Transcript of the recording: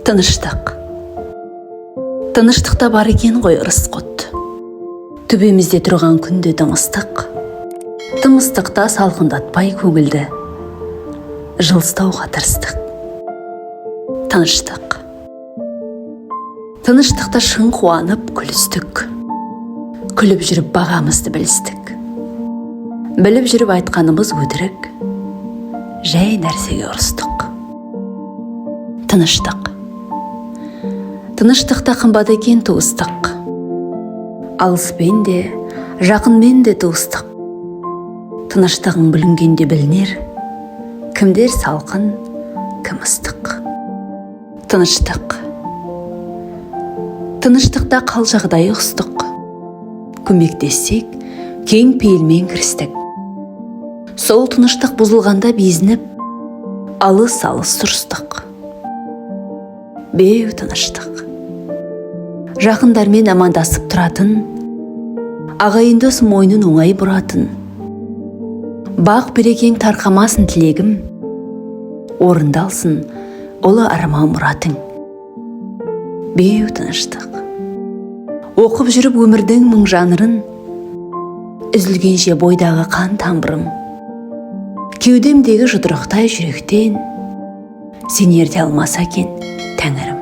Тыныштық. Тыныштықта бар екен ғой ырыс құт. Төбемізде тұрған күнде тымыстық. Тымыстықта салқындатпай көңілді. Жылыстауға тырыстық. Тыныштық. Тыныштықта шын қуанып күлістік. Күліп жүріп бағамызды білістік. Біліп жүріп айтқанымыз өтірік. Жай нәрсеге ұрыстық. Тыныштық. Тыныштықта қымбат екен туыстық. Алыспен де, жақынмен де туыстық. Тыныштығың бүлінгенде білінер, кімдер салқын, кім ыстық. Тыныштық. Тыныштықта қал жағдайы ұстық. Көмектессек, кең пейілмен кірістік. Сол тыныштық бұзылғанда безініп, алыс-алыс тұрыстық. Беу тыныштық. Жақындармен амандасып тұратын, ағайынды мойнын оңай бұратын. Бақ берекең тарқамасын тілегім, орындалсын ұлы арман мұратың. Беу тыныштық. Оқып жүріп өмірдің мың жанрын, үзілгенше бойдағы қан тамырым. Кеудемдегі жұдырықтай жүректен, сен ерте алмаса екен Тәңірім.